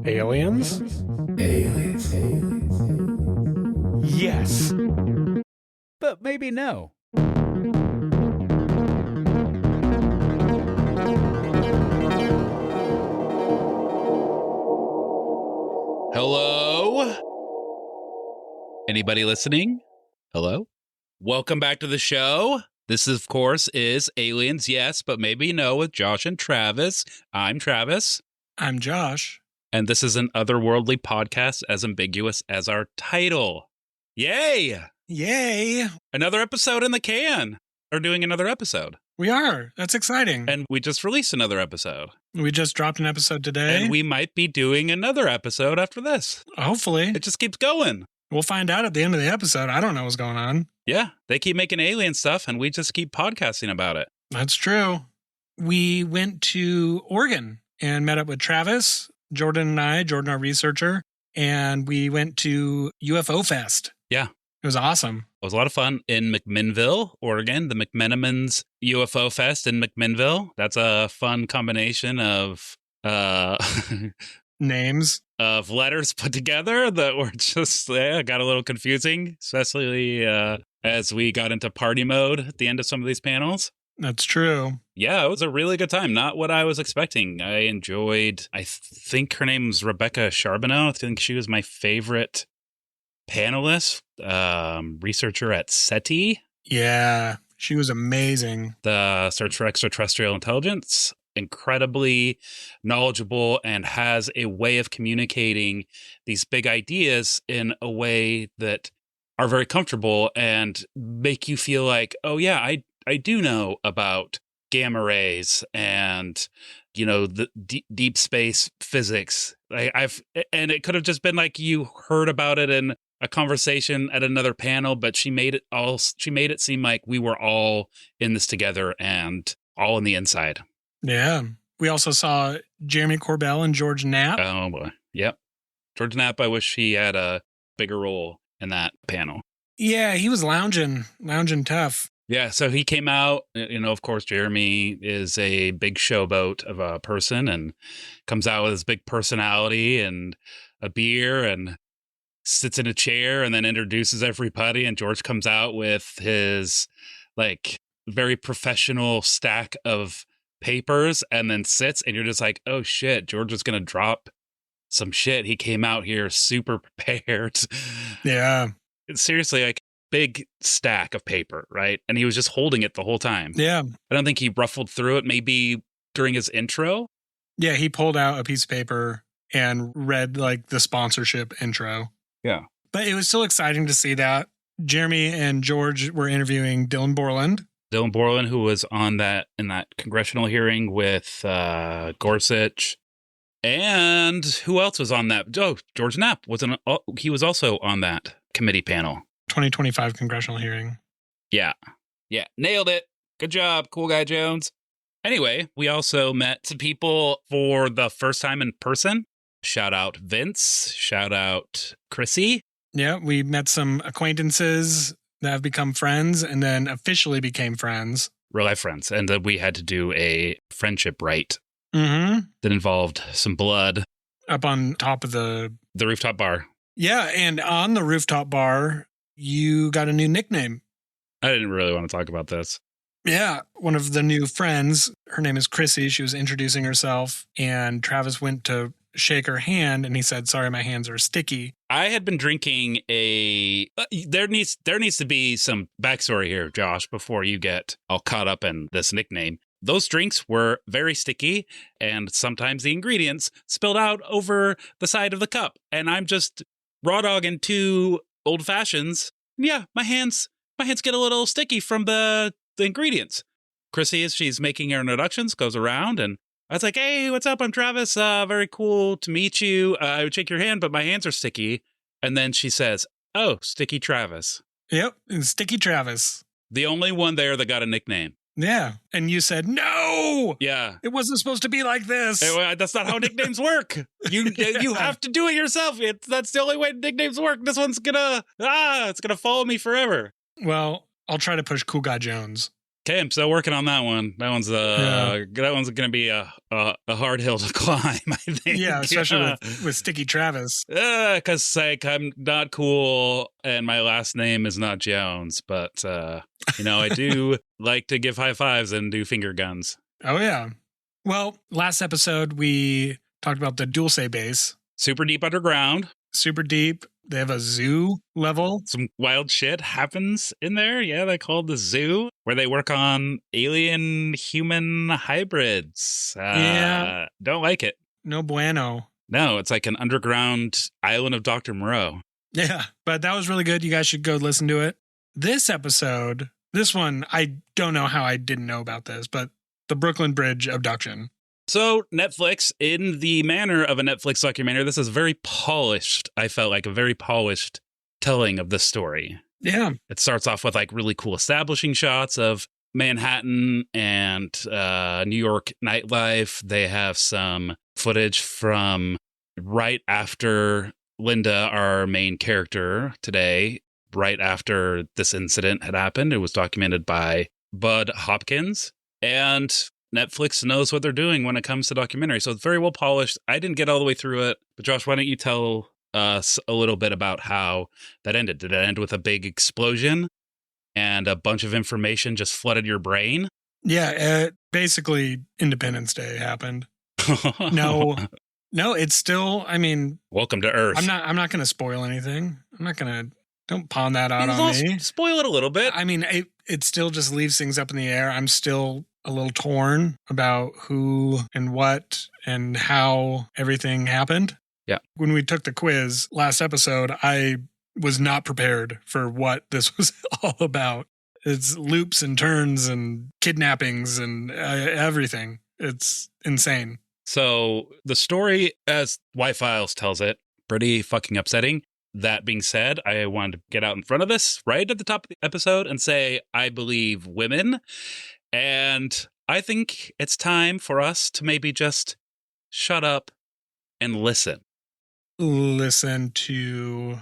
Aliens? Aliens. Yes. But maybe no. Hello? Anybody listening? Hello? Welcome back to the show. This, of course, is Aliens, Yes, but Maybe No with Josh and Travis. I'm Travis. I'm Josh. And this is an otherworldly podcast as ambiguous as our title. Yay! Yay! Another episode in the can. Or doing another episode. We are. That's exciting. And we just released another episode. We just dropped an episode today. And we might be doing another episode after this. Hopefully. It just keeps going. We'll find out at the end of the episode. I don't know what's going on. Yeah, they keep making alien stuff and we just keep podcasting about it. That's true. We went to Oregon and met up with Travis, Jordan, our researcher, and we went to UFO Fest. Yeah. It was awesome. It was a lot of fun in McMinnville, Oregon, the McMenamins UFO Fest in McMinnville. That's a fun combination of names of letters put together that were just got a little confusing, especially as we got into party mode at the end of some of these panels. That's true. Yeah, it was a really good time. Not what I was expecting. I enjoyed, I think her name's Rebecca Charbonneau. I think she was my favorite panelist, researcher at SETI. Yeah, she was amazing. The Search for Extraterrestrial Intelligence. Incredibly knowledgeable and has a way of communicating these big ideas in a way that are very comfortable and make you feel like, oh yeah, I do know about gamma rays and, you know, the deep space physics. And it could have just been like you heard about it in a conversation at another panel, but she made it seem like we were all in this together and all on the inside. Yeah. We also saw Jeremy Corbell and George Knapp. Oh boy. Yep. George Knapp, I wish he had a bigger role in that panel. Yeah, he was lounging tough. Yeah, so he came out, you know, of course, Jeremy is a big showboat of a person and comes out with his big personality and a beer and sits in a chair and then introduces everybody. And George comes out with his like very professional stack of papers and then sits and you're just like, oh shit, George is going to drop some shit. He came out here super prepared. Yeah. It's seriously like big stack of paper, right? And he was just holding it the whole time. Yeah. I don't think he ruffled through it maybe during his intro. Yeah, he pulled out a piece of paper and read like the sponsorship intro. Yeah. But it was still exciting to see that. Jeremy and George were interviewing Dylan Borland. Dylan Borland, who was on that in that congressional hearing with Gorsuch. And who else was on that? Oh, George Knapp he was also on that committee panel. 2025 congressional hearing. Yeah. Yeah. Nailed it. Good job, cool guy Jones. Anyway, we also met some people for the first time in person. Shout out Vince. Shout out Chrissy. Yeah, we met some acquaintances that have become friends and then officially became friends. Real life friends. And we had to do a friendship rite that involved some blood. Up on top of the rooftop bar. Yeah, and on the rooftop bar, you got a new nickname. I didn't really want to talk about this. Yeah, one of the new friends, her name is Chrissy. She was introducing herself, and Travis went to shake her hand, and he said, sorry, my hands are sticky. I had been drinking there needs to be some backstory here, Josh, before you get all caught up in this nickname. Those drinks were very sticky, and sometimes the ingredients spilled out over the side of the cup, and I'm just raw dogging 2 old fashions. Yeah, my hands get a little sticky from the ingredients. Chrissy, as she's making her introductions, goes around and I was like, hey, what's up? I'm Travis. Very cool to meet you. I would shake your hand, but my hands are sticky. And then she says, oh, Sticky Travis. Yep, Sticky Travis. The only one there that got a nickname. Yeah. And you said, no. Yeah. It wasn't supposed to be like this. That's not how nicknames work. You have to do it yourself. That's the only way nicknames work. This one's it's gonna follow me forever. Well, I'll try to push Cool Guy Jones. Okay, I'm still working on that one. That one's going to be a hard hill to climb, I think. Yeah, especially with Sticky Travis. Because I'm not cool and my last name is not Jones, but I do like to give high fives and do finger guns. Oh yeah. Well, last episode we talked about the Dulce base. Super deep underground. Super deep. They have a zoo level. Some wild shit happens in there. Yeah, they call it the zoo, where they work on alien-human hybrids. Yeah. Don't like it. No bueno. No, it's like an underground island of Dr. Moreau. Yeah, but that was really good. You guys should go listen to it. This episode, this one, I don't know how I didn't know about this, but the Brooklyn Bridge Abduction. So Netflix, in the manner of a Netflix documentary, this is very polished. I felt like a very polished telling of the story. Yeah. It starts off with like really cool establishing shots of Manhattan and New York nightlife. They have some footage from right after Linda, our main character today, right after this incident had happened. It was documented by Budd Hopkins. And Netflix knows what they're doing when it comes to documentary. So it's very well polished. I didn't get all the way through it. But Josh, why don't you tell us a little bit about how that ended? Did it end with a big explosion and a bunch of information just flooded your brain? Yeah, basically Independence Day happened. No, it's still, I mean, welcome to Earth. I'm not going to spoil anything. Don't pawn that out on me. Spoil it a little bit. I mean, it still just leaves things up in the air. I'm still a little torn about who and what and how everything happened. Yeah. When we took the quiz last episode, I was not prepared for what this was all about. It's loops and turns and kidnappings and everything. It's insane. So the story, as White Files tells it, pretty fucking upsetting. That being said, I wanted to get out in front of this right at the top of the episode and say, I believe women. And I think it's time for us to maybe just shut up and listen. Listen to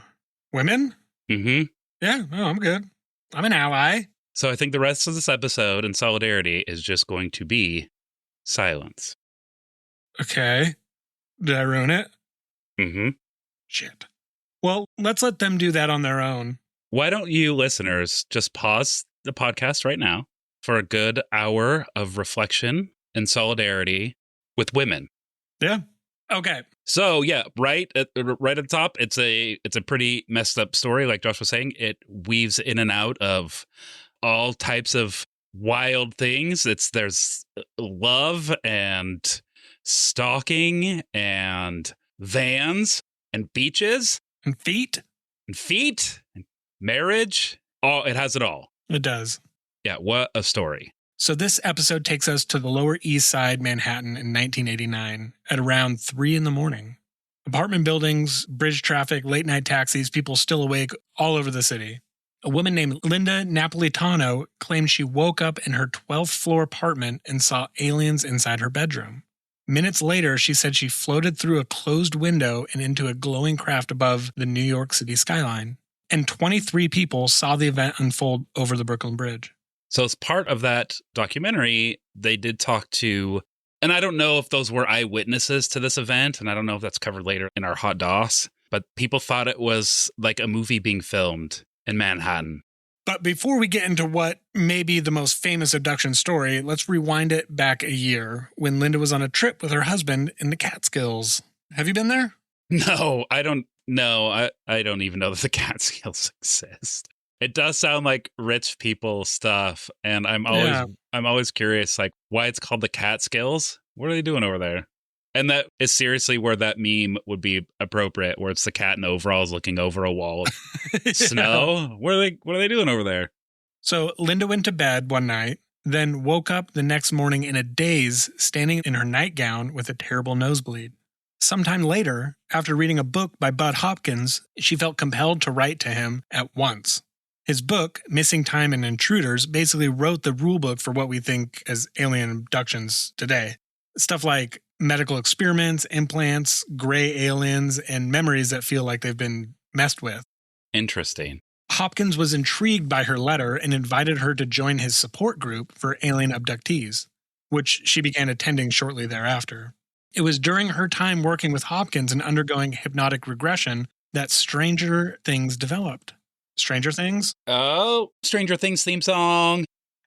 women? Mm-hmm. Yeah, I'm good. I'm an ally. So I think the rest of this episode in solidarity is just going to be silence. Okay. Did I ruin it? Mm-hmm. Shit. Well, let's let them do that on their own. Why don't you listeners just pause the podcast right now for a good hour of reflection and solidarity with women? Yeah. Okay. So yeah, right at the top, it's a pretty messed up story. Like Josh was saying, it weaves in and out of all types of wild things. There's love and stalking and vans and beaches and feet and marriage. It has it all. It does. Yeah, what a story. So this episode takes us to the Lower East Side, Manhattan in 1989 at around 3 a.m. Apartment buildings, bridge traffic, late night taxis, people still awake all over the city. A woman named Linda Napolitano claimed she woke up in her 12th floor apartment and saw aliens inside her bedroom. Minutes later, she said she floated through a closed window and into a glowing craft above the New York City skyline. And 23 people saw the event unfold over the Brooklyn Bridge. So as part of that documentary, they did talk to, and I don't know if those were eyewitnesses to this event, and I don't know if that's covered later in our hot DOS, but people thought it was like a movie being filmed in Manhattan. But before we get into what may be the most famous abduction story, let's rewind it back a year when Linda was on a trip with her husband in the Catskills. Have you been there? No, I don't know. I don't even know that the Catskills exist. It does sound like rich people stuff, and I'm always curious, like, why it's called the Catskills. What are they doing over there? And that is seriously where that meme would be appropriate, where it's the cat in overalls looking over a wall of snow. What are they doing over there? So Linda went to bed one night, then woke up the next morning in a daze, standing in her nightgown with a terrible nosebleed. Sometime later, after reading a book by Budd Hopkins, she felt compelled to write to him at once. His book, Missing Time and Intruders, basically wrote the rulebook for what we think as alien abductions today. Stuff like medical experiments, implants, gray aliens, and memories that feel like they've been messed with. Interesting. Hopkins was intrigued by her letter and invited her to join his support group for alien abductees, which she began attending shortly thereafter. It was during her time working with Hopkins and undergoing hypnotic regression that Stranger Things developed. Stranger Things? Oh, Stranger Things theme song.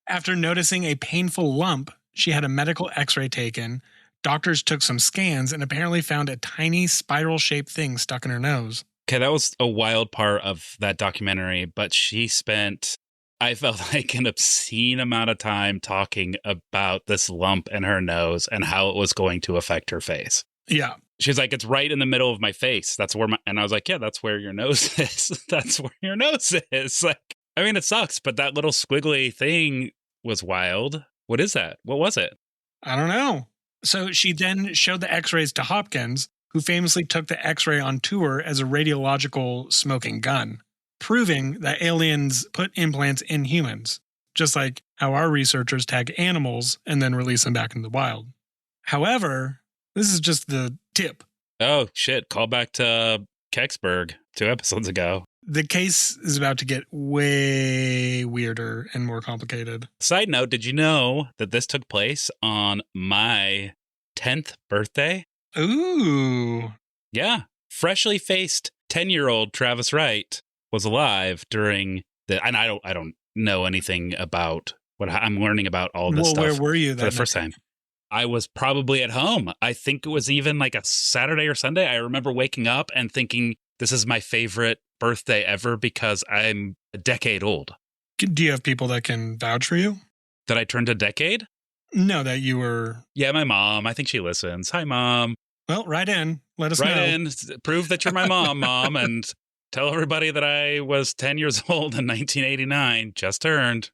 After noticing a painful lump, she had a medical x-ray taken. Doctors took some scans and apparently found a tiny spiral-shaped thing stuck in her nose. Okay, that was a wild part of that documentary, but she spent, I felt like, an obscene amount of time talking about this lump in her nose and how it was going to affect her face. Yeah. She's like, it's right in the middle of my face. That's where and I was like, yeah, that's where your nose is. That's where your nose is. Like, I mean, it sucks, but that little squiggly thing was wild. What is that? What was it? I don't know. So she then showed the x-rays to Hopkins, who famously took the x-ray on tour as a radiological smoking gun, proving that aliens put implants in humans, just like how our researchers tag animals and then release them back into the wild. However, this is just the tip. Oh, shit. Call back to Kecksburg 2 episodes ago. The case is about to get way weirder and more complicated. Side note, did you know that this took place on my 10th birthday? Ooh. Yeah. Freshly faced 10-year-old Travis Wright was alive during and I don't know anything about what I'm learning about all this stuff. Where were you for the first time? I was probably at home. I think it was even like a Saturday or Sunday. I remember waking up and thinking, this is my favorite birthday ever because I'm a decade old. Do you have people that can vouch for you? That I turned a decade? No, that you were... Yeah, my mom. I think she listens. Hi, Mom. Well, write in. Let us know. Write in. Prove that you're my mom, and tell everybody that I was 10 years old in 1989. Just turned.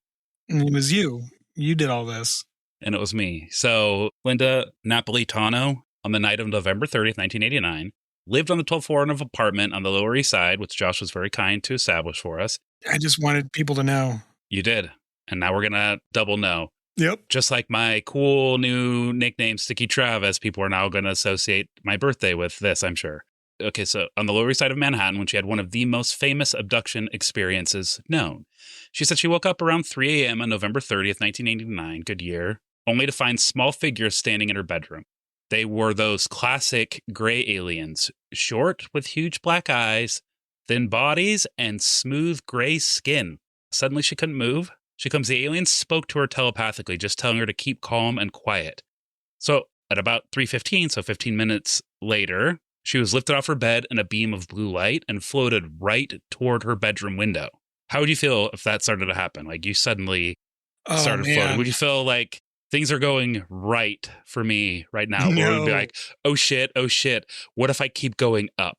And it was you. You did all this. And it was me. So Linda Napolitano, on the night of November 30th, 1989, lived on the 12th floor of an apartment on the Lower East Side, which Josh was very kind to establish for us. I just wanted people to know. You did. And now we're going to double know. Yep. Just like my cool new nickname, Sticky Travis, people are now going to associate my birthday with this, I'm sure. Okay, so on the Lower East Side of Manhattan, when she had one of the most famous abduction experiences known. She said she woke up around 3 a.m. on November 30th, 1989, good year, only to find small figures standing in her bedroom. They were those classic gray aliens, short with huge black eyes, thin bodies, and smooth gray skin. Suddenly she couldn't move. She claims the aliens spoke to her telepathically, just telling her to keep calm and quiet. So at about 3:15, so 15 minutes later, she was lifted off her bed in a beam of blue light and floated right toward her bedroom window. How would you feel if that started to happen? Like you suddenly started floating. Would you feel like things are going right for me right now? No. Or would it be like, oh shit, what if I keep going up?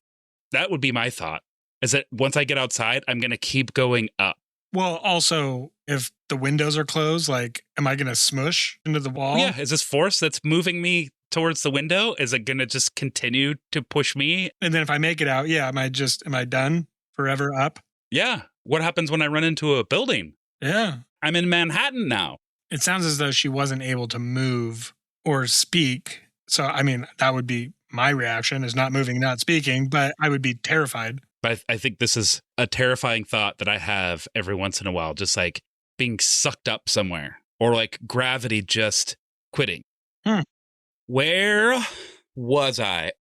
That would be my thought, is that once I get outside, I'm going to keep going up. Well, also, if the windows are closed, like, am I going to smush into the wall? Yeah, is this force that's moving me towards the window? Is it going to just continue to push me? And then if I make it out, yeah, am I done forever up? Yeah. What happens when I run into a building? Yeah. I'm in Manhattan now. It sounds as though she wasn't able to move or speak. So, I mean, that would be my reaction, is not moving, not speaking, but I would be terrified. But I think this is a terrifying thought that I have every once in a while, just like being sucked up somewhere or like gravity just quitting. Where was I?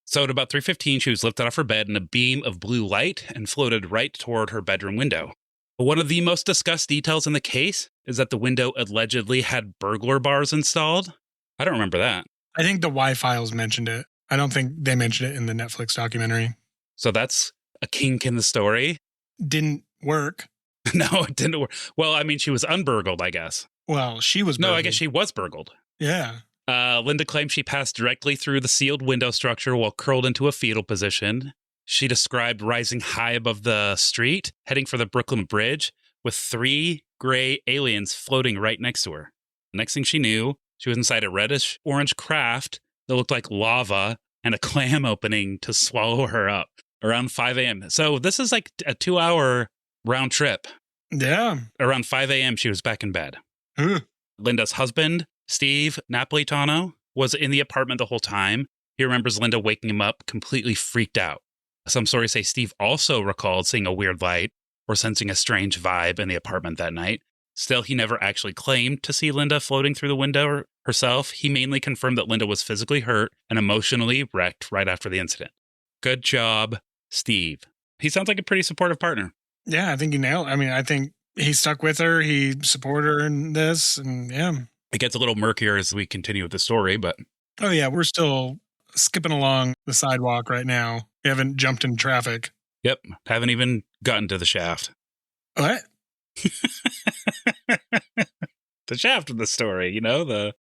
So at about 3:15, she was lifted off her bed in a beam of blue light and floated right toward her bedroom window. One of the most discussed details in the case is that the window allegedly had burglar bars installed. I don't remember that. I think the Y-Files mentioned it. I don't think they mentioned it in the Netflix documentary. So that's a kink in the story. Didn't work. No, it didn't work. Well, I mean, she was unburgled, I guess. Well, she was burgled. No, I guess she was burgled. Yeah. Linda claimed she passed directly through the sealed window structure while curled into a fetal position. She described rising high above the street, heading for the Brooklyn Bridge, with 3 gray aliens floating right next to her. Next thing she knew, she was inside a reddish-orange craft that looked like lava and a clam opening to swallow her up around 5 a.m. So this is like a 2-hour round trip. Yeah. Around 5 a.m., she was back in bed. Linda's husband, Steve Napolitano, was in the apartment the whole time. He remembers Linda waking him up completely freaked out. Some stories say Steve also recalled seeing a weird light or sensing a strange vibe in the apartment that night. Still, he never actually claimed to see Linda floating through the window herself. He mainly confirmed that Linda was physically hurt and emotionally wrecked right after the incident. Good job, Steve. He sounds like a pretty supportive partner. Yeah, I think he nailed it. I mean, I think he stuck with her. He supported her in this. And yeah. It gets a little murkier as we continue with the story, but... Oh, yeah, we're still skipping along the sidewalk right now. We haven't jumped in traffic. Yep, haven't even gotten to the shaft. What? The shaft of the story, you know, the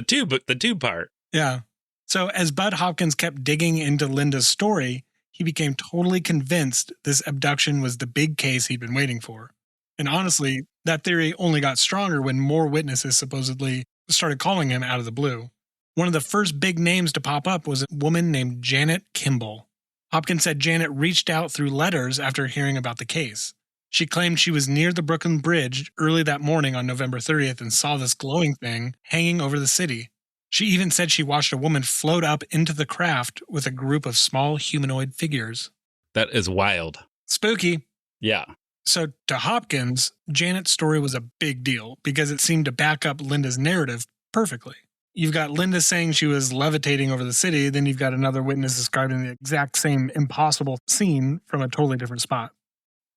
tube part. Yeah. So as Budd Hopkins kept digging into Linda's story, he became totally convinced this abduction was the big case he'd been waiting for. And honestly, that theory only got stronger when more witnesses supposedly started calling him out of the blue. One of the first big names to pop up was a woman named Janet Kimball. Hopkins said Janet reached out through letters after hearing about the case. She claimed she was near the Brooklyn Bridge early that morning on November 30th and saw this glowing thing hanging over the city. She even said she watched a woman float up into the craft with a group of small humanoid figures. That is wild. Spooky. Yeah. So to Hopkins, Janet's story was a big deal because it seemed to back up Linda's narrative perfectly. You've got Linda saying she was levitating over the city, then you've got another witness describing the exact same impossible scene from a totally different spot.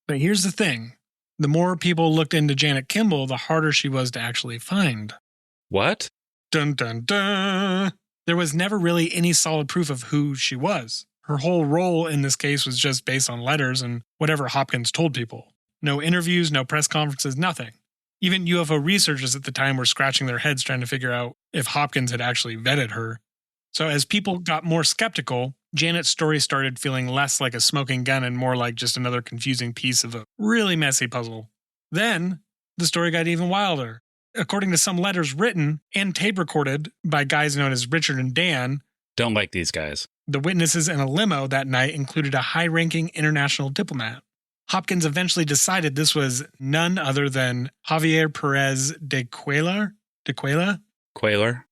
But here's the thing. The more people looked into Janet Kimball, the harder she was to actually find. What? Dun, dun, dun. There was never really any solid proof of who she was. Her whole role in this case was just based on letters and whatever Hopkins told people. No interviews, no press conferences, nothing. Even UFO researchers at the time were scratching their heads trying to figure out if Hopkins had actually vetted her. So as people got more skeptical, Janet's story started feeling less like a smoking gun and more like just another confusing piece of a really messy puzzle. Then, the story got even wilder. According to some letters written and tape recorded by guys known as Richard and Dan, don't like these guys. The witnesses in a limo that night included a high-ranking international diplomat. Hopkins eventually decided this was none other than Javier Perez de Cuellar? Cuellar?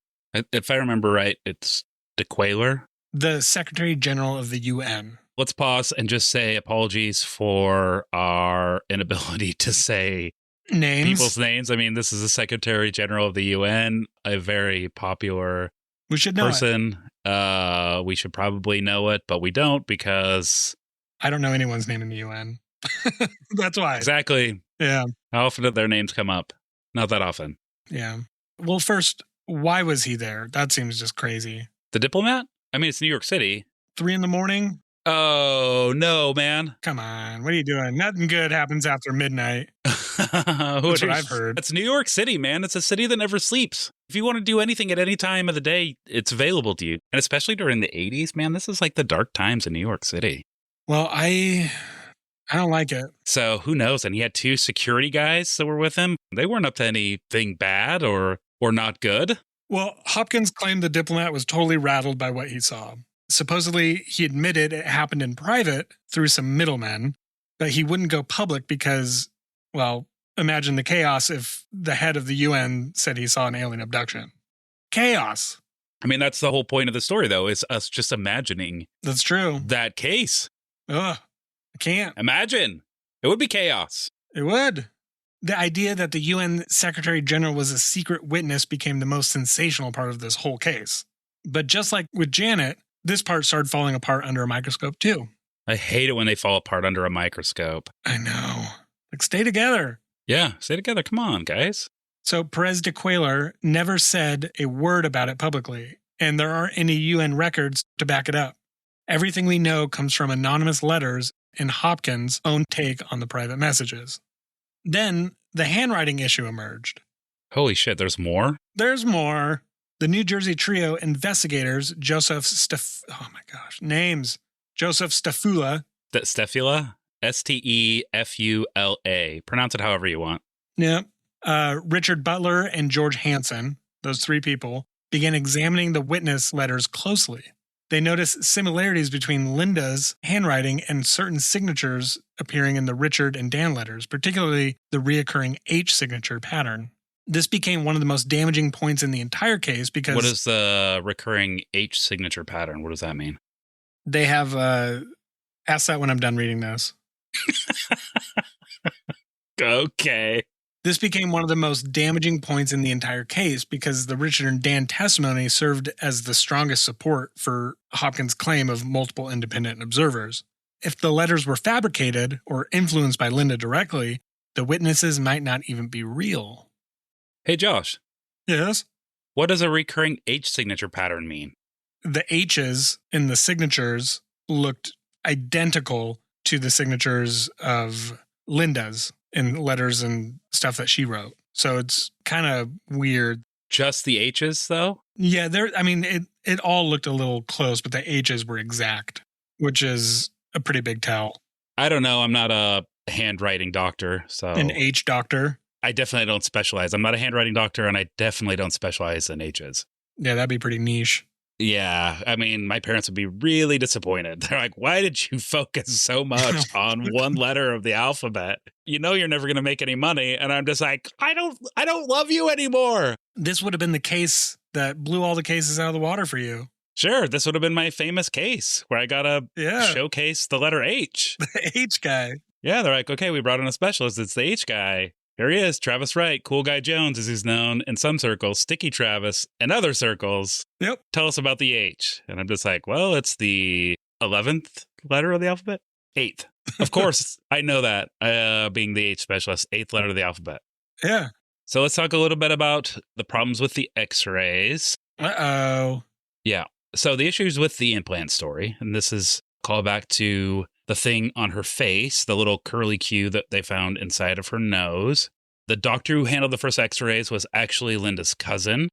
If I remember right, it's de Cuellar? The Secretary General of the UN. Let's pause and just say apologies for our inability to say people's names. I mean, this is the Secretary General of the UN, a very popular we should know person. We should probably know it, but we don't because... I don't know anyone's name in the UN. That's why. Exactly. Yeah. How often did their names come up? Not that often. Yeah. Well, first, why was he there? That seems just crazy. The diplomat? I mean, it's New York City. 3 a.m? Oh, no, man. Come on. What are you doing? Nothing good happens after midnight. That's what I've heard. It's New York City, man. It's a city that never sleeps. If you want to do anything at any time of the day, it's available to you. And especially during the 80s, man, this is like the dark times in New York City. Well, I don't like it. So who knows? And he had 2 security guys that were with him. They weren't up to anything bad or not good. Well, Hopkins claimed the diplomat was totally rattled by what he saw. Supposedly, he admitted it happened in private through some middlemen, but he wouldn't go public because, well, imagine the chaos if the head of the UN said he saw an alien abduction. Chaos. I mean, that's the whole point of the story, though, is us just imagining. That's true. That case. Ugh, I can't. Imagine. It would be chaos. It would. The idea that the UN Secretary General was a secret witness became the most sensational part of this whole case. But just like with Janet, this part started falling apart under a microscope, too. I hate it when they fall apart under a microscope. I know. Like, stay together. Yeah, stay together. Come on, guys. So Perez de Cuellar never said a word about it publicly, and there aren't any UN records to back it up. Everything we know comes from anonymous letters and Hopkins' own take on the private messages. Then the handwriting issue emerged. Holy shit, there's more? There's more. The New Jersey trio investigators, Joseph Stafula. Stefula? Stefula. Pronounce it however you want. Yeah. Richard Butler and George Hansen, those 3 people, began examining the witness letters closely. They noticed similarities between Linda's handwriting and certain signatures appearing in the Richard and Dan letters, particularly the reoccurring H signature pattern. This became one of the most damaging points in the entire case because... What is the recurring H signature pattern? What does that mean? They have... ask that when I'm done reading this. Okay. This became one of the most damaging points in the entire case because the Richard and Dan testimony served as the strongest support for Hopkins' claim of multiple independent observers. If the letters were fabricated or influenced by Linda directly, the witnesses might not even be real. Hey, Josh, Yes? what does a recurring H signature pattern mean? The H's in the signatures looked identical to the signatures of Linda's in letters and stuff that she wrote. So it's kind of weird. Just the H's, though? Yeah, it all looked a little close, but the H's were exact, which is a pretty big tell. I don't know. I'm not a handwriting doctor, so... An H doctor? I definitely don't specialize. I'm not a handwriting doctor, and I definitely don't specialize in H's. Yeah, that'd be pretty niche. Yeah, I mean, my parents would be really disappointed. They're like, why did you focus so much on one letter of the alphabet? You know you're never going to make any money. And I'm just like, I don't love you anymore. This would have been the case that blew all the cases out of the water for you. Sure, this would have been my famous case where I got to showcase the letter H. The H guy. Yeah, they're like, okay, we brought in a specialist. It's the H guy. Here he is, Travis Wright, Cool Guy Jones, as he's known in some circles, Sticky Travis, and other circles. Yep. Tell us about the H. And I'm just like, well, it's the 11th letter of the alphabet? 8th. Of course, I know that, being the H specialist, 8th letter of the alphabet. Yeah. So let's talk a little bit about the problems with the x-rays. Uh-oh. Yeah. So the issues with the implant story, and this is a callback to the thing on her face, the little curly Q that they found inside of her nose. The doctor who handled the first x-rays was actually Linda's cousin.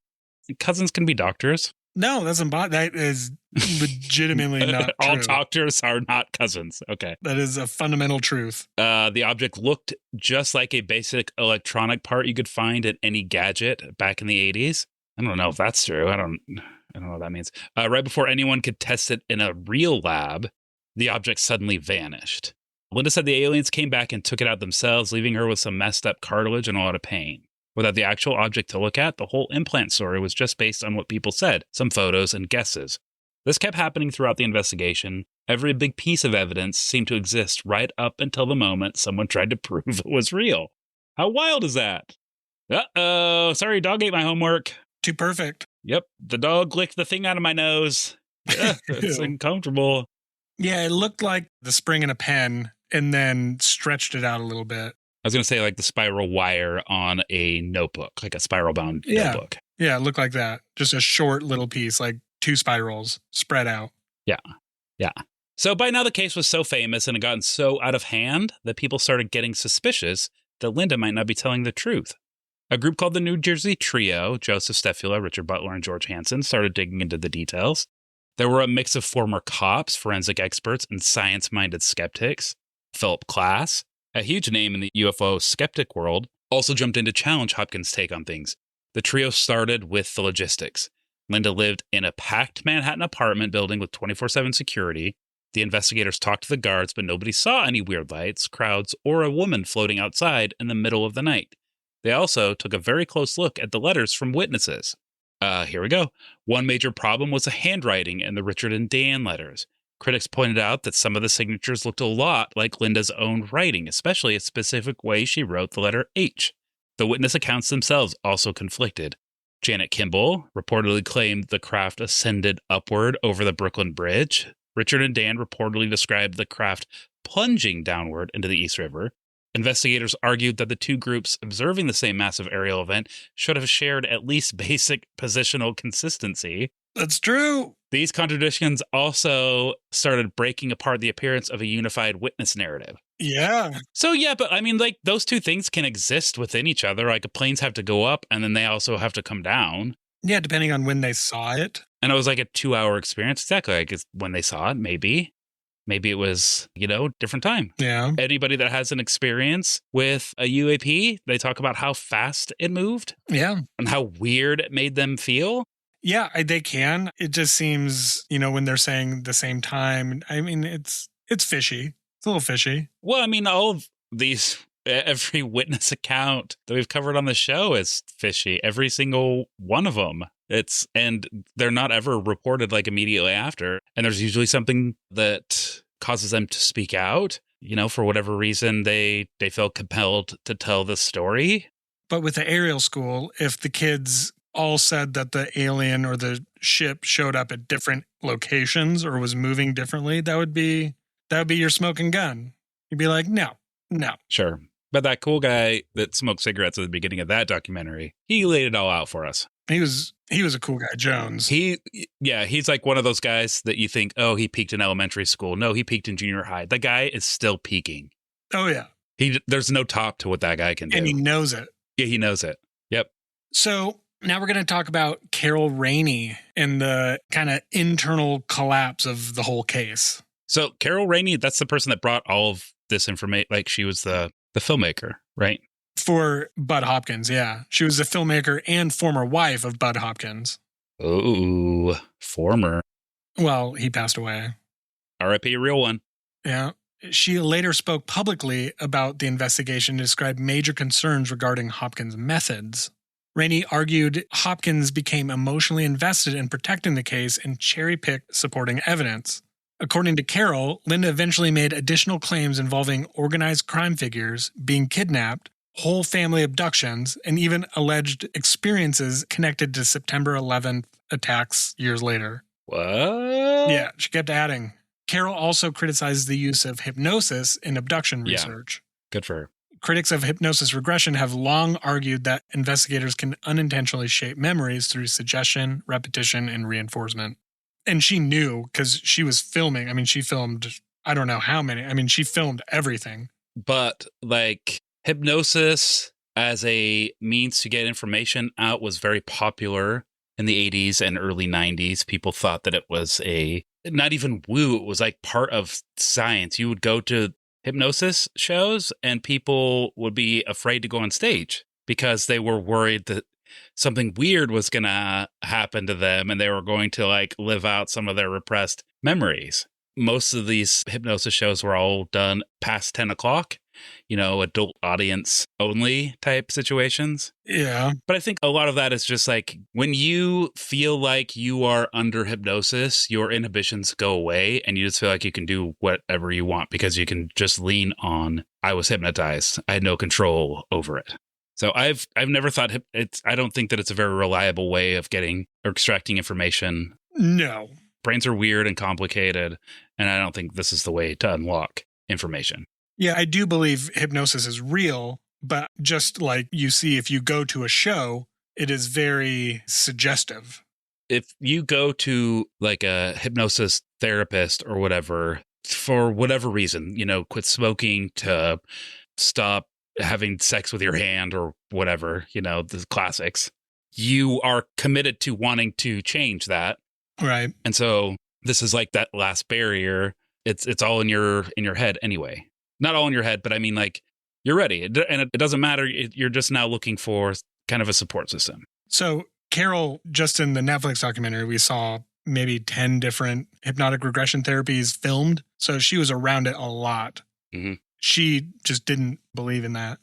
Cousins can be doctors. No, that is legitimately not All true. doctors are not cousins. Okay. That is a fundamental truth. The object looked just like a basic electronic part you could find in any gadget back in the 80s. I don't know if that's true. I don't know what that means. Right before anyone could test it in a real lab, the object suddenly vanished. Linda said the aliens came back and took it out themselves, leaving her with some messed up cartilage and a lot of pain. Without the actual object to look at, the whole implant story was just based on what people said, some photos and guesses. This kept happening throughout the investigation. Every big piece of evidence seemed to exist right up until the moment someone tried to prove it was real. How wild is that? Uh-oh, sorry, dog ate my homework. Too perfect. Yep, the dog licked the thing out of my nose. It's uncomfortable. Yeah, it looked like the spring in a pen and then stretched it out a little bit. I was going to say like the spiral wire on a notebook, like a spiral bound notebook. Yeah, it looked like that. Just a short little piece, like 2 spirals spread out. Yeah. So by now the case was so famous and had gotten so out of hand that people started getting suspicious that Linda might not be telling the truth. A group called the New Jersey Trio, Joseph Stefula, Richard Butler, and George Hansen, started digging into the details. There were a mix of former cops, forensic experts, and science-minded skeptics. Philip Klass, a huge name in the UFO skeptic world, also jumped in to challenge Hopkins' take on things. The trio started with the logistics. Linda lived in a packed Manhattan apartment building with 24/7 security. The investigators talked to the guards, but nobody saw any weird lights, crowds, or a woman floating outside in the middle of the night. They also took a very close look at the letters from witnesses. Here we go. One major problem was the handwriting in the Richard and Dan letters. Critics pointed out that some of the signatures looked a lot like Linda's own writing, especially a specific way she wrote the letter H. The witness accounts themselves also conflicted. Janet Kimball reportedly claimed the craft ascended upward over the Brooklyn Bridge. Richard and Dan reportedly described the craft plunging downward into the East River. Investigators argued that the two groups observing the same massive aerial event should have shared at least basic positional consistency. That's true. These contradictions also started breaking apart the appearance of a unified witness narrative. Yeah. So, yeah, but I mean, like, those two things can exist within each other. Like, planes have to go up and then they also have to come down. Yeah, depending on when they saw it. And it was like a 2-hour experience. Exactly. Like, when they saw it, maybe. Maybe it was, different time. Yeah. Anybody that has an experience with a UAP, they talk about how fast it moved. Yeah. And how weird it made them feel. Yeah, they can. It just seems, when they're saying the same time, I mean, it's fishy. It's a little fishy. Well, I mean, all of these, every witness account that we've covered on the show is fishy. Every single one of them. And they're not ever reported like immediately after. And there's usually something that causes them to speak out. for whatever reason, they felt compelled to tell the story. But with the aerial school, if the kids all said that the alien or the ship showed up at different locations or was moving differently, that would be your smoking gun. You'd be like, no. Sure. But that cool guy that smoked cigarettes at the beginning of that documentary, he laid it all out for us. He was a cool guy, Jones. He's like one of those guys that you think, oh, he peaked in elementary school. No, he peaked in junior high. The guy is still peaking. Oh, yeah. There's no top to what that guy can do. And he knows it. Yeah, he knows it. Yep. So now we're going to talk about Carol Rainey and the kind of internal collapse of the whole case. So Carol Rainey, that's the person that brought all of this information. Like she was the filmmaker, right? For Budd Hopkins, yeah. She was the filmmaker and former wife of Budd Hopkins. Oh, former. Well, he passed away. R.I.P. a real one. Yeah. She later spoke publicly about the investigation and described major concerns regarding Hopkins' methods. Rainey argued Hopkins became emotionally invested in protecting the case and cherry-picked supporting evidence. According to Carol, Linda eventually made additional claims involving organized crime figures, being kidnapped, whole family abductions, and even alleged experiences connected to September 11th attacks years later. What? Yeah, she kept adding. Carol also criticized the use of hypnosis in abduction research. Good for her. Critics of hypnosis regression have long argued that investigators can unintentionally shape memories through suggestion, repetition, and reinforcement. And she knew because she was filming. I mean, she filmed, I don't know how many. I mean, she filmed everything. But like hypnosis as a means to get information out was very popular in the 80s and early 90s. People thought that it was not even woo, it was like part of science. You would go to hypnosis shows and people would be afraid to go on stage because they were worried that something weird was going to happen to them and they were going to like live out some of their repressed memories. Most of these hypnosis shows were all done past 10 o'clock, adult audience only type situations. Yeah. But I think a lot of that is just like when you feel like you are under hypnosis, your inhibitions go away and you just feel like you can do whatever you want because you can just lean on, I was hypnotized. I had no control over it. So I've never thought I don't think that it's a very reliable way of getting or extracting information. No. Brains are weird and complicated, and I don't think this is the way to unlock information. Yeah, I do believe hypnosis is real, but just like you see if you go to a show, it is very suggestive. If you go to like a hypnosis therapist or whatever, for whatever reason, quit smoking to stop having sex with your hand or whatever, the classics, you are committed to wanting to change that. Right. And so this is like that last barrier. It's all in your head anyway. Not all in your head, but I mean, like, you're ready. And it doesn't matter. You're just now looking for kind of a support system. So Carol, just in the Netflix documentary, we saw maybe 10 different hypnotic regression therapies filmed. So she was around it a lot. Mm-hmm. She just didn't believe in that.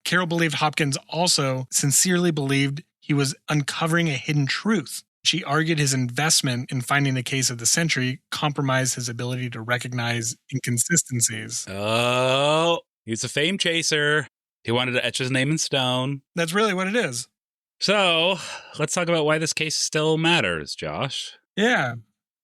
Carol believed Hopkins also sincerely believed he was uncovering a hidden truth. She argued his investment in finding the case of the century compromised his ability to recognize inconsistencies. Oh, he's a fame chaser. He wanted to etch his name in stone. That's really what it is. So let's talk about why this case still matters, Josh. Yeah.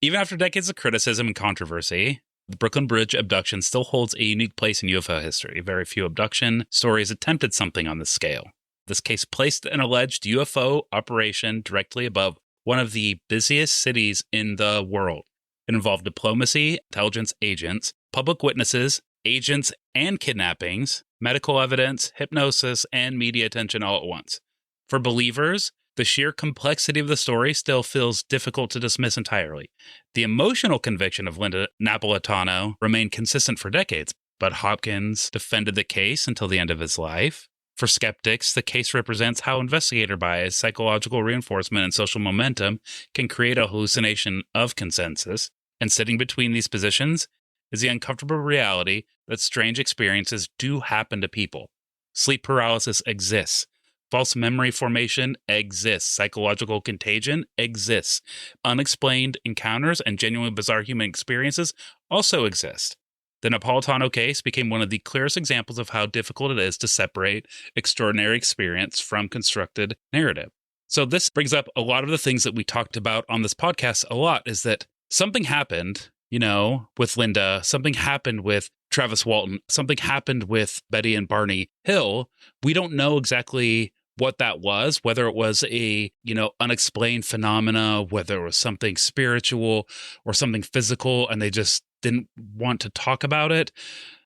Even after decades of criticism and controversy, the Brooklyn Bridge Abduction still holds a unique place in UFO history. Very few abduction stories attempted something on this scale. This case placed an alleged UFO operation directly above one of the busiest cities in the world. It involved diplomacy, intelligence agents, public witnesses, agents and kidnappings, medical evidence, hypnosis, and media attention all at once. For believers, the sheer complexity of the story still feels difficult to dismiss entirely. The emotional conviction of Linda Napolitano remained consistent for decades, but Hopkins defended the case until the end of his life. For skeptics, the case represents how investigator bias, psychological reinforcement, and social momentum can create a hallucination of consensus. And sitting between these positions is the uncomfortable reality that strange experiences do happen to people. Sleep paralysis exists. False memory formation exists. Psychological contagion exists. Unexplained encounters and genuinely bizarre human experiences also exist. The Napolitano case became one of the clearest examples of how difficult it is to separate extraordinary experience from constructed narrative. So this brings up a lot of the things that we talked about on this podcast a lot, is that something happened, with Linda, something happened with Travis Walton, something happened with Betty and Barney Hill. We don't know exactly what that was, whether it was a, unexplained phenomena, whether it was something spiritual or something physical, and they just didn't want to talk about it.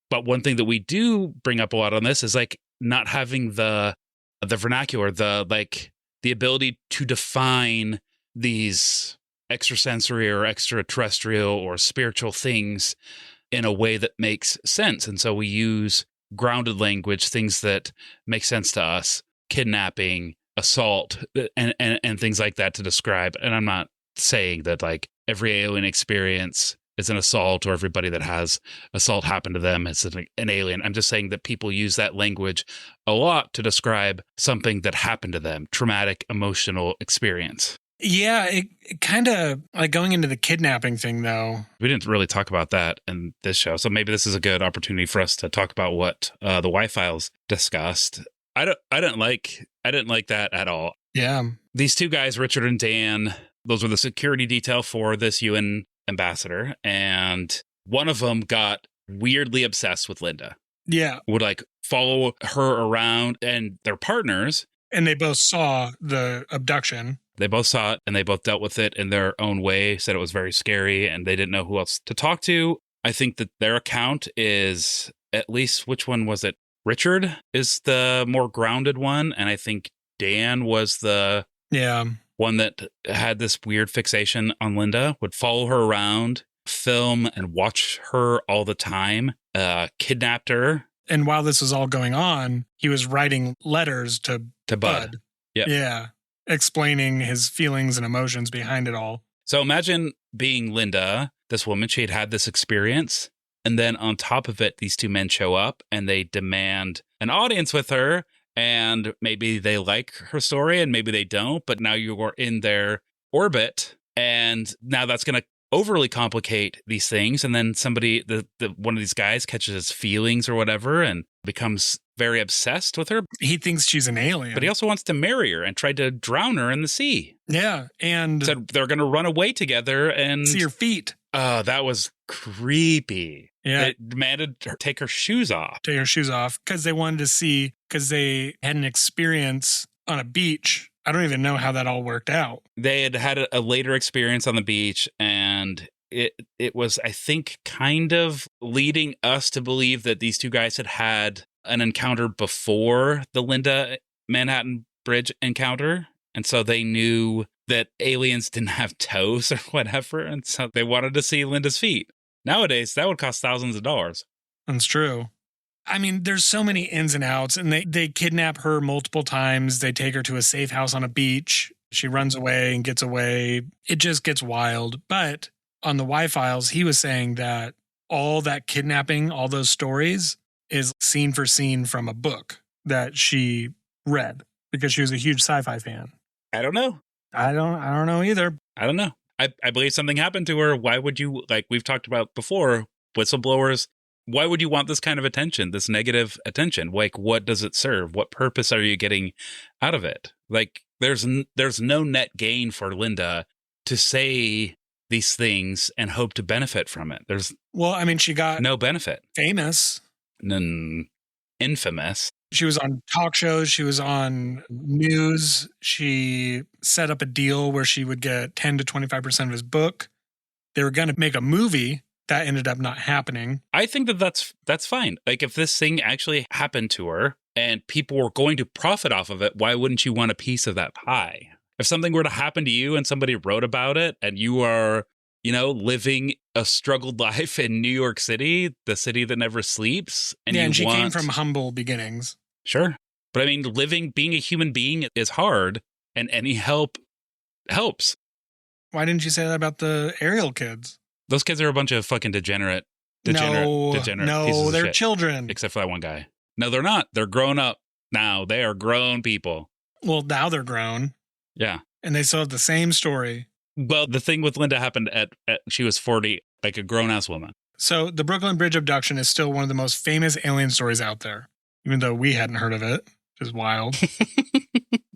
But one thing that we do bring up a lot on this is like not having the vernacular, the ability to define these extrasensory or extraterrestrial or spiritual things in a way that makes sense. And so we use grounded language, things that make sense to us, kidnapping, assault, and things like that to describe. And I'm not saying that like every alien experience is an assault or everybody that has assault happen to them is an alien. I'm just saying that people use that language a lot to describe something that happened to them, traumatic, emotional experience. Yeah, it kind of like going into the kidnapping thing, though. We didn't really talk about that in this show, so maybe this is a good opportunity for us to talk about what the Y-Files discussed. I didn't like that at all. Yeah, these two guys, Richard and Dan, those were the security detail for this UN ambassador, and one of them got weirdly obsessed with Linda. Yeah, would like follow her around, and their partners. And they both saw the abduction. They both saw it, and they both dealt with it in their own way, said it was very scary, and they didn't know who else to talk to. I think that their account is, at least, which one was it? Richard is the more grounded one, and I think Dan was the one that had this weird fixation on Linda, would follow her around, film and watch her all the time, kidnapped her. And while this was all going on, he was writing letters to Budd. Yep. Yeah. Explaining his feelings and emotions behind it all. So imagine being Linda, this woman, she had this experience. And then on top of it, these two men show up and they demand an audience with her. And maybe they like her story and maybe they don't. But now you're in their orbit. And now that's going to overly complicate these things. And then somebody, one of these guys catches his feelings or whatever and becomes very obsessed with her. He thinks she's an alien. But he also wants to marry her and tried to drown her in the sea. Yeah. And said they're going to run away together and see her feet. That was creepy. Yeah. They demanded her take her shoes off. Take her shoes off because they wanted to see, because they had an experience on a beach. I don't even know how that all worked out. They had a later experience on the beach, and it was, I think, kind of leading us to believe that these two guys had an encounter before the Linda Manhattan Bridge encounter. And so they knew that aliens didn't have toes or whatever. And so they wanted to see Linda's feet. Nowadays, that would cost thousands of dollars. That's true. I mean, there's so many ins and outs, and they kidnap her multiple times. They take her to a safe house on a beach. She runs away and gets away. It just gets wild. But on the Y-Files, he was saying that all that kidnapping, all those stories is scene for scene from a book that she read because she was a huge sci-fi fan. I don't know. I don't know either. I don't know. I believe something happened to her. Why would you, like we've talked about before, whistleblowers, why would you want this kind of attention, this negative attention? Like, what does it serve? What purpose are you getting out of it? Like, there's no net gain for Linda to say these things and hope to benefit from it. She got no benefit. Famous. Infamous. She was on talk shows. She was on news. She set up a deal where she would get 10 to 25% of his book. They were going to make a movie. That ended up not happening. I think that's fine. Like, if this thing actually happened to her and people were going to profit off of it, why wouldn't you want a piece of that pie? If something were to happen to you and somebody wrote about it and you are, living a struggled life in New York City, the city that never sleeps. And she came from humble beginnings. Sure. But I mean, being a human being is hard, and any help helps. Why didn't you say that about the Ariel kids? Those kids are a bunch of fucking degenerate pieces No, of they're shit. Children. Except for that one guy. No, they're not. They're grown up now. They are grown people. Well, now they're grown. Yeah. And they still have the same story. Well, the thing with Linda happened at she was 40, like a grown-ass woman. So the Brooklyn Bridge Abduction is still one of the most famous alien stories out there, even though we hadn't heard of it, which is wild.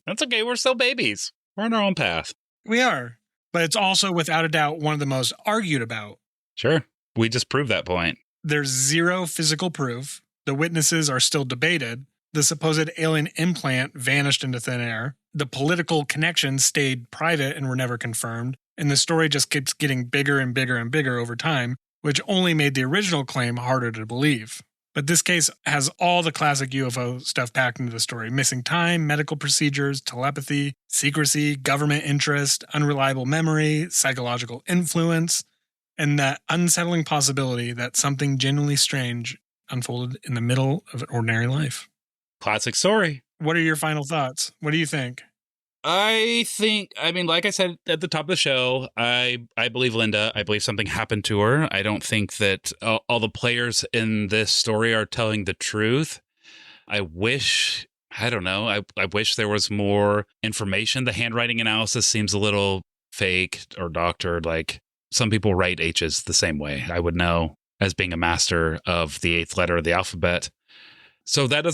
That's okay. We're still babies. We're on our own path. We are. But it's also, without a doubt, one of the most argued about. Sure. We just proved that point. There's zero physical proof. The witnesses are still debated. The supposed alien implant vanished into thin air. The political connections stayed private and were never confirmed. And the story just keeps getting bigger and bigger and bigger over time, which only made the original claim harder to believe. But this case has all the classic UFO stuff packed into the story. Missing time, medical procedures, telepathy, secrecy, government interest, unreliable memory, psychological influence, and that unsettling possibility that something genuinely strange unfolded in the middle of an ordinary life. Classic story. What are your final thoughts? What do you think? I mean, like I said at the top of the show, I believe Linda. I believe something happened to her. I don't think that all the players in this story are telling the truth. I wish there was more information. The handwriting analysis seems a little fake or doctored. Like, some people write H's the same way. I would know as being a master of the 8th letter of the alphabet. So that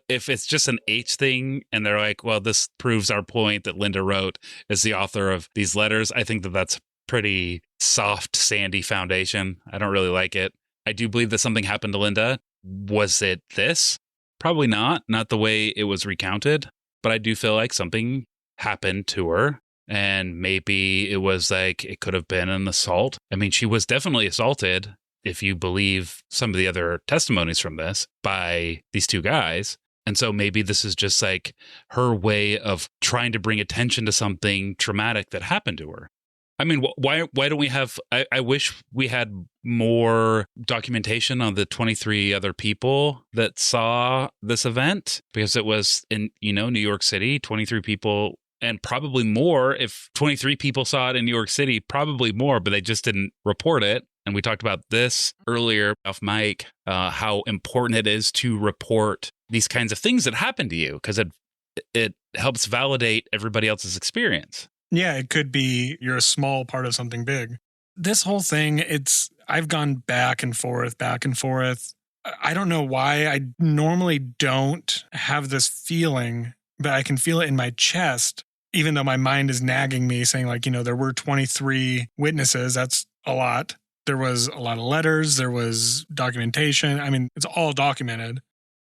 if it's just an H thing and they're like, well, this proves our point that Linda wrote is the author of these letters, I think that that's pretty soft, sandy foundation. I don't really like it. I do believe that something happened to Linda. Was it this? Probably not the way it was recounted, but I do feel like something happened to her. And maybe it was like, it could have been an assault. I mean, she was definitely assaulted, if you believe some of the other testimonies from this, by these two guys. And so maybe this is just like her way of trying to bring attention to something traumatic that happened to her. I mean, why don't we have, I wish we had more documentation on the 23 other people that saw this event, because it was in, New York City, 23 people, and probably more. If 23 people saw it in New York City, probably more, but they just didn't report it. And we talked about this earlier off mic, how important it is to report these kinds of things that happen to you, because it helps validate everybody else's experience. Yeah, it could be you're a small part of something big. This whole thing, I've gone back and forth. I don't know why. I normally don't have this feeling, but I can feel it in my chest, even though my mind is nagging me saying, like, there were 23 witnesses. That's a lot. There was a lot of letters. There was documentation. I mean, it's all documented.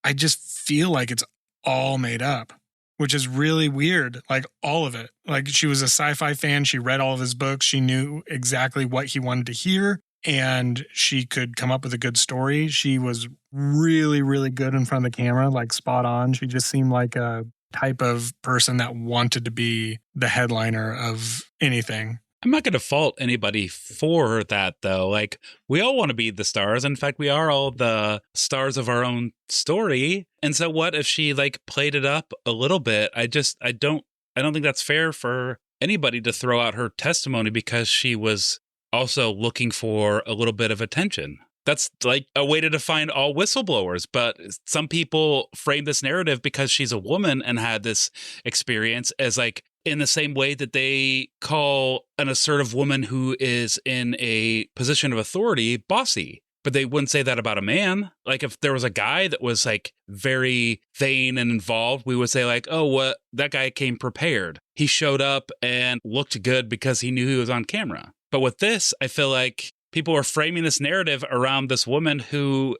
I just feel like it's all made up, which is really weird. Like, all of it. Like, she was a sci-fi fan. She read all of his books. She knew exactly what he wanted to hear, and she could come up with a good story. She was really, really good in front of the camera, like spot on. She just seemed like a type of person that wanted to be the headliner of anything. I'm not going to fault anybody for that, though. Like, we all want to be the stars. In fact, we are all the stars of our own story. And so what if she played it up a little bit? I don't think that's fair for anybody to throw out her testimony because she was also looking for a little bit of attention. That's like a way to define all whistleblowers. But some people frame this narrative because she's a woman and had this experience as in the same way that they call an assertive woman who is in a position of authority bossy. But they wouldn't say that about a man. Like, if there was a guy that was very vain and involved, we would say oh, what, that guy came prepared. He showed up and looked good because he knew he was on camera. But with this, I feel like people are framing this narrative around this woman who,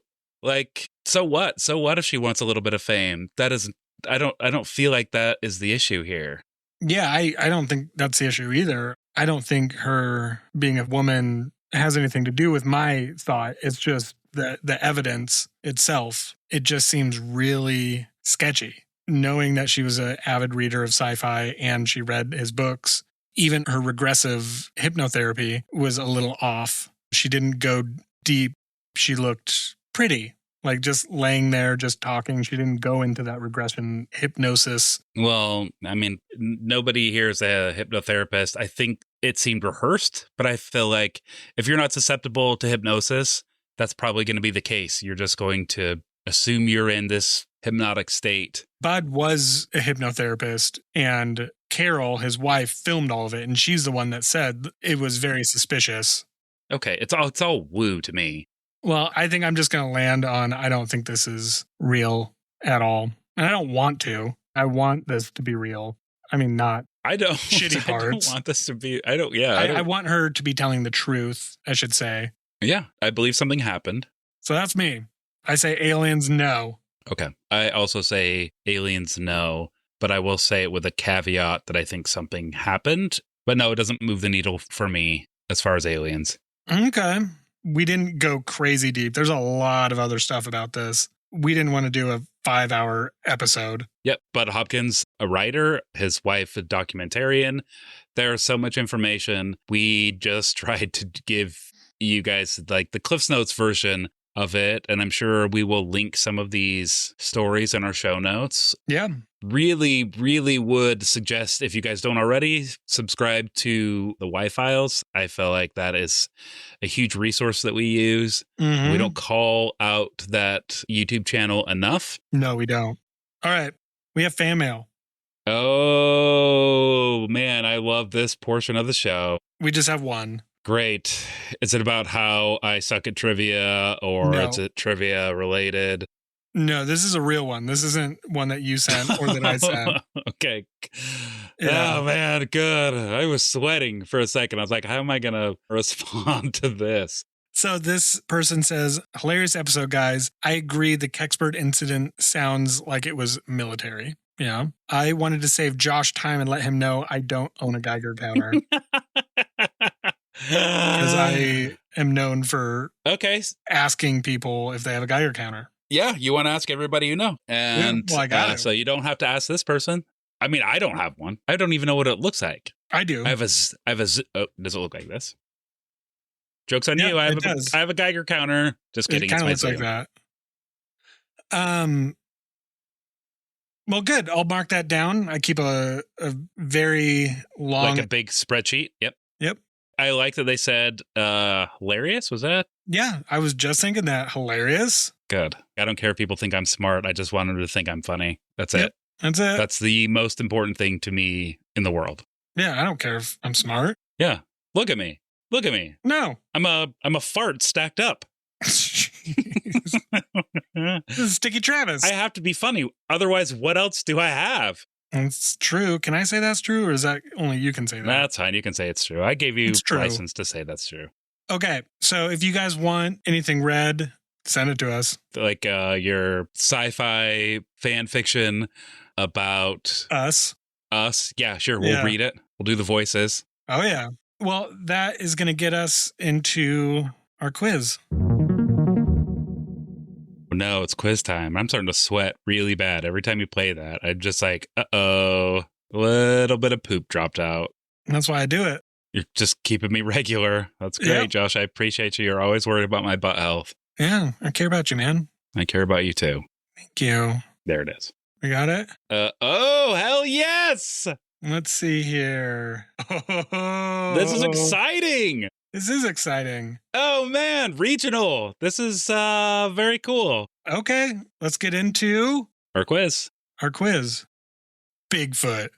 so what? So what if she wants a little bit of fame? That is, I don't feel like that is the issue here. Yeah, I don't think that's the issue either. I don't think her being a woman has anything to do with my thought. It's just the evidence itself. It just seems really sketchy. Knowing that she was an avid reader of sci-fi and she read his books, even her regressive hypnotherapy was a little off. She didn't go deep. She looked pretty. Just laying there, just talking. She didn't go into that regression hypnosis. Well, I mean, nobody here is a hypnotherapist. I think it seemed rehearsed, but I feel like if you're not susceptible to hypnosis, that's probably going to be the case. You're just going to assume you're in this hypnotic state. Bud was a hypnotherapist, and Carol, his wife, filmed all of it, and she's the one that said it was very suspicious. Okay, it's all woo to me. Well, I think I'm just going to land on I don't think this is real at all. And I don't want to. I want this to be real. I mean, not I don't. shitty I don't parts. want this to be. I don't. Yeah. I want her to be telling the truth, I should say. Yeah. I believe something happened. So that's me. I say aliens, no. Okay. I also say aliens, no. But I will say it with a caveat that I think something happened. But no, it doesn't move the needle for me as far as aliens. Okay. We didn't go crazy deep. There's a lot of other stuff about this. We didn't want to do a 5-hour episode. Yep. Budd Hopkins, a writer, his wife, a documentarian. There's so much information. We just tried to give you guys like the Cliff's Notes version of it. And I'm sure we will link some of these stories in our show notes. Yeah. Really, really would suggest, if you guys don't already, subscribe to the Y-Files. I feel like that is a huge resource that we use. Mm-hmm. We don't call out that YouTube channel enough. No, we don't. All right. We have fan mail. Oh, man, I love this portion of the show. We just have one. Great. Is it about how I suck at trivia, or No. is it trivia related? No, this is a real one. This isn't one that you sent or that I sent. Okay. Yeah. Oh, man, good. I was sweating for a second. I was like, how am I going to respond to this? So this person says, hilarious episode, guys. I agree the Kexpert incident sounds like it was military. Yeah. I wanted to save Josh time and let him know I don't own a Geiger counter. Because I am known for asking people if they have a Geiger counter. Yeah, you want to ask everybody you know. And well, I got it. So you don't have to ask this person. I mean, I don't have one. I don't even know what it looks like. I do. I have a oh, does it look like this? Joke's on you. I have a Geiger counter. Just kidding. It kind of looks like that. Well, good. I'll mark that down. I keep a very long... Like a big spreadsheet. Yep. Yep. I like that they said hilarious. Was that? Yeah, I was just thinking that. Hilarious. Good. I don't care if people think I'm smart. I just want them to think I'm funny. That's it. That's it. That's the most important thing to me in the world. Yeah, I don't care if I'm smart. Yeah. Look at me. Look at me. No. I'm a fart stacked up. This is Sticky Travis. I have to be funny. Otherwise, what else do I have? It's true. Can I say that's true, or is that only you can say that? That's fine. You can say it's true. I gave you license to say that's true. Okay. So if you guys want anything read, send it to us. Like your sci-fi fan fiction about us. Yeah, sure. We'll read it. We'll do the voices. Oh, yeah. Well, that is going to get us into our quiz. No, it's quiz time. I'm starting to sweat really bad every time you play that. I'm just like, uh-oh, a little bit of poop dropped out. That's why I do it. You're just keeping me regular. That's great, Josh. I appreciate you. You're always worried about my butt health. Yeah, I care about you, man. I care about you too. Thank you. There it is. We got it? Oh, hell yes! Let's see here. This is exciting. This is exciting. Oh, man. Regional. This is very cool. Okay. Let's get into our quiz. Bigfoot.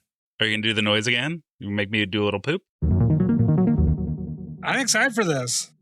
Are you going to do the noise again? You make me do a little poop? I'm excited for this.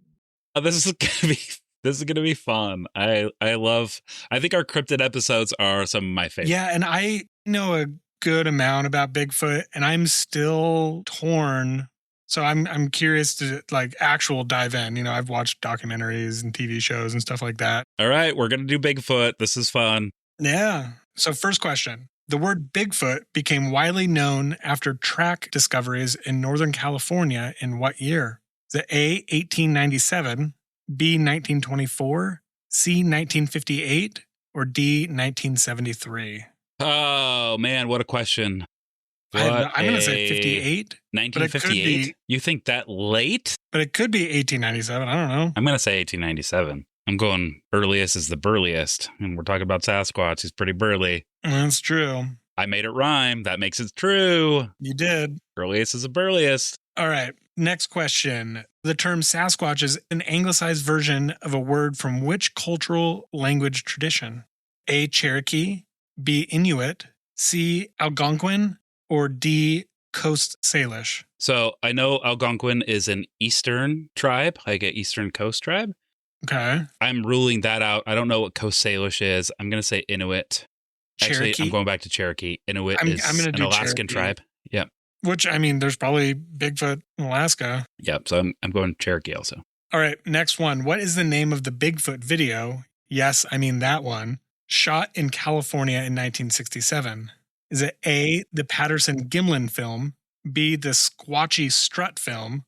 This is gonna be fun. I think our cryptid episodes are some of my favorites. Yeah, and I know a good amount about Bigfoot, and I'm still torn. So I'm curious to actual dive in. You know, I've watched documentaries and TV shows and stuff like that. All right, we're gonna do Bigfoot. This is fun. Yeah. So first question. The word Bigfoot became widely known after track discoveries in Northern California in what year? Is it A, 1897, B, 1924, C, 1958, or D, 1973? Oh, man, what a question. I'm going to say 58. 1958? You think that late? But it could be 1897. I don't know. I'm going to say 1897. I'm going earliest is the burliest. And we're talking about Sasquatch. He's pretty burly. That's true. I made it rhyme. That makes it true. You did. Earliest is the burliest. All right. Next question. The term Sasquatch is an anglicized version of a word from which cultural language tradition? A, Cherokee, B, Inuit, C, Algonquin, or D, Coast Salish? So I know Algonquin is an Eastern tribe, like an Eastern Coast tribe. Okay. I'm ruling that out. I don't know what Coast Salish is. I'm going to say Inuit. Actually, Cherokee. I'm going back to Cherokee. Inuit I'm is gonna an do Alaskan Cherokee. tribe. Yep. Which, I mean, there's probably Bigfoot in Alaska. Yep. So I'm going Cherokee also. All right, next one. What is the name of the Bigfoot video? Yes, I mean that one. Shot in California in 1967. Is it A, the Patterson Gimlin film, B, the Squatchy Strut film,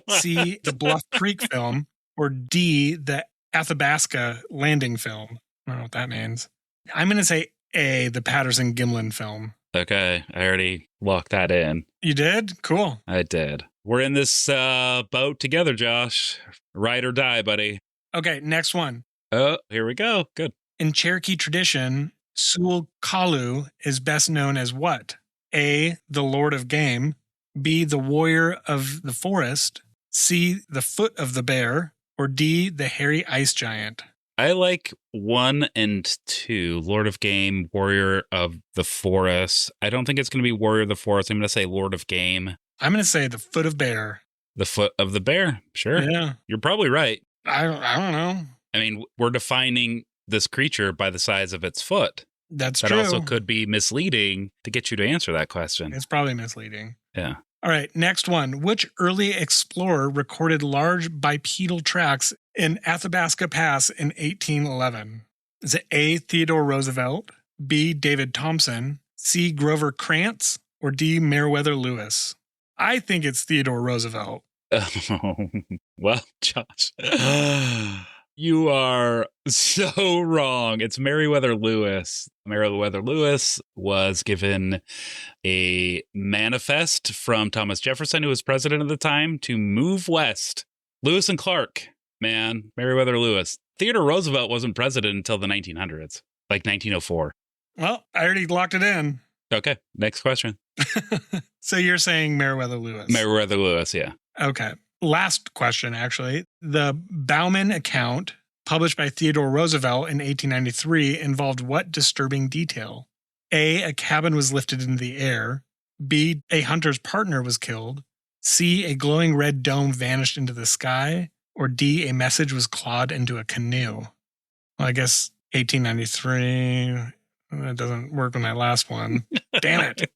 C, the Bluff Creek film, or D, the Athabasca Landing film? I don't know what that means. I'm going to say A, the Patterson Gimlin film. Okay. I already locked that in. You did? Cool. I did. We're in this boat together, Josh. Ride or die, buddy. Okay, next one. Oh, here we go. Good. In Cherokee tradition, Sul Kalu is best known as what? A, the Lord of Game, B, the Warrior of the Forest, C, the Foot of the Bear, or D, the Hairy Ice Giant. I like 1 and 2, Lord of Game, Warrior of the Forest. I don't think it's going to be Warrior of the Forest. I'm going to say Lord of Game. I'm going to say the Foot of Bear. The Foot of the Bear. Sure. Yeah. You're probably right. I don't know. I mean, we're defining this creature by the size of its foot. That's that true. also could be misleading to get you to answer that question. It's probably misleading. Yeah. All right, next one. Which early explorer recorded large bipedal tracks in Athabasca Pass in 1811? Is it A, Theodore Roosevelt, B, David Thompson, C, Grover Krantz, or D, Meriwether Lewis? I think it's Theodore Roosevelt. Well, Josh, you are so wrong. It's Meriwether Lewis. Meriwether Lewis was given a manifest from Thomas Jefferson, who was president at the time, to move west. Lewis and Clark, man, Meriwether Lewis. Theodore Roosevelt wasn't president until the 1900s, like 1904. Well, I already locked it in. Okay, next question. So you're saying Meriwether Lewis? Meriwether Lewis, yeah. Okay. Last question, actually. The Bauman account published by Theodore Roosevelt in 1893 involved what disturbing detail? A, a cabin was lifted into the air. B, a hunter's partner was killed. C, a glowing red dome vanished into the sky. Or D, a message was clawed into a canoe. Well, I guess 1893. That doesn't work with my last one. Damn it.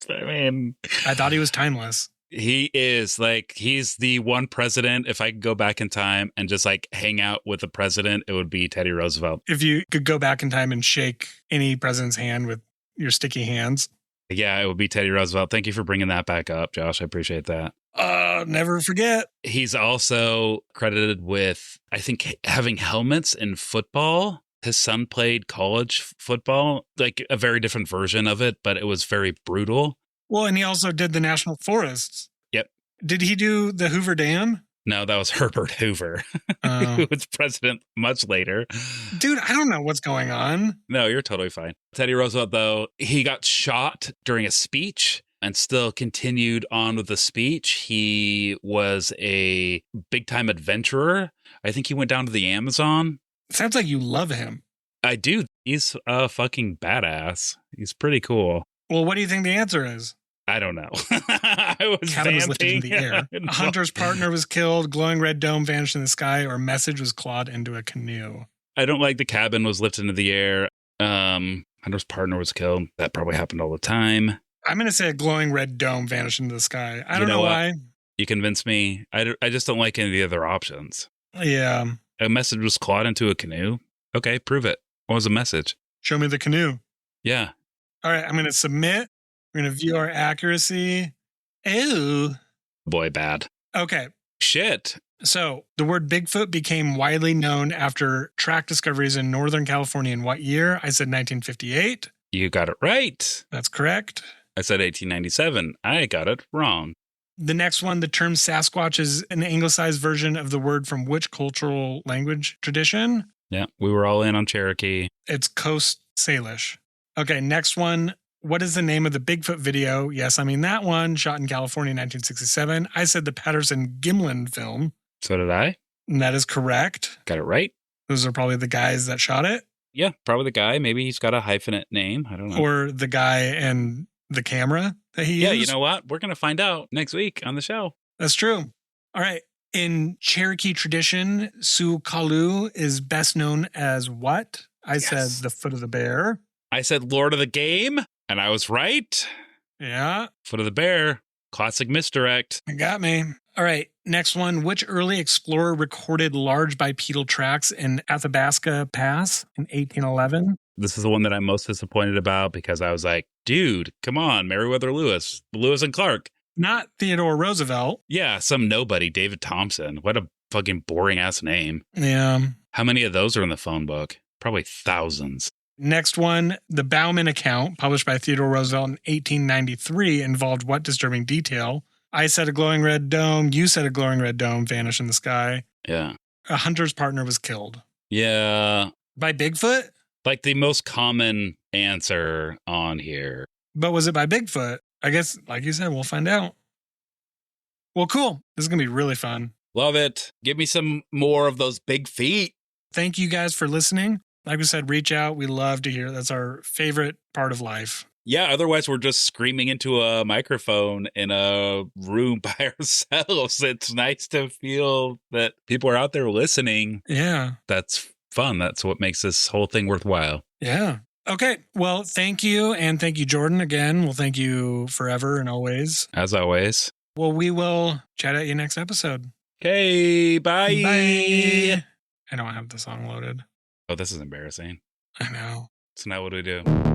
I mean, I thought he was timeless. He is like, he's the one president. If I could go back in time and just like hang out with the president, it would be Teddy Roosevelt. If you could go back in time and shake any president's hand with your sticky hands. Yeah, it would be Teddy Roosevelt. Thank you for bringing that back up, Josh. I appreciate that. Never forget. He's also credited with, I think, having helmets in football. His son played college football, like a very different version of it, but it was very brutal. Well, and he also did the national forests. Yep. Did he do the Hoover Dam? No, that was Herbert Hoover, who was president much later. Dude, I don't know what's going on. No, you're totally fine. Teddy Roosevelt, though, he got shot during a speech and still continued on with the speech. He was a big-time adventurer. I think he went down to the Amazon. Sounds like you love him. I do. He's a fucking badass. He's pretty cool. Well, what do you think the answer is? I don't know. I was Cabin was lifted in the vamping. air. A hunter's partner was killed. Glowing red dome vanished in the sky. Or message was clawed into a canoe. I don't like the cabin was lifted into the air. Hunter's partner was killed. That probably happened all the time. I'm going to say a glowing red dome vanished into the sky. I don't know what? why. You convinced me. I just don't like any of the other options. Yeah. A message was clawed into a canoe. Okay, prove it. What was the message? Show me the canoe. Yeah. All right, I'm going to submit. We're going to view our accuracy. Ew. Boy, bad. Okay. Shit. So the word Bigfoot became widely known after track discoveries in Northern California in what year? I said 1958. You got it right. That's correct. I said 1897. I got it wrong. The next one, the term Sasquatch is an anglicized version of the word from which cultural language tradition? Yeah, we were all in on Cherokee. It's Coast Salish. Okay, next one. What is the name of the Bigfoot video? Yes, I mean that one, shot in California in 1967. I said the Patterson Gimlin film. So did I. And that is correct. Got it right. Those are probably the guys that shot it. Yeah, probably the guy. Maybe he's got a hyphenate name. I don't know. Or the guy and the camera that he used. Yeah, you know what? We're going to find out next week on the show. That's true. All right. In Cherokee tradition, Sioux Kalu is best known as what? I said the foot of the bear. I said Lord of the Game, and I was right. Yeah. Foot of the bear. Classic misdirect. You got me. All right. Next one. Which early explorer recorded large bipedal tracks in Athabasca Pass in 1811? This is the one that I'm most disappointed about because I was like, dude, come on, Meriwether Lewis and Clark. Not Theodore Roosevelt. Yeah, some nobody, David Thompson. What a fucking boring ass name. Yeah. How many of those are in the phone book? Probably thousands. Next one, the Bauman account, published by Theodore Roosevelt in 1893, involved what disturbing detail? I said a glowing red dome. You said a glowing red dome vanished in the sky. Yeah. A hunter's partner was killed. Yeah. By Bigfoot? Like the most common answer on here. But was it by Bigfoot? I guess, like you said, we'll find out. Well, cool. This is going to be really fun. Love it. Give me some more of those big feet. Thank you guys for listening. Like we said, reach out. We love to hear. That's our favorite part of life. Yeah, otherwise we're just screaming into a microphone in a room by ourselves. It's nice to feel that people are out there listening. Yeah. That's fun. That's what makes this whole thing worthwhile. Yeah. Okay. Well, thank you. And thank you, Jordan, again. We'll thank you forever and always. As always. Well, we will chat at you next episode. Okay, bye. Bye. I don't have the song loaded. Oh, this is embarrassing. I know. So now what do we do?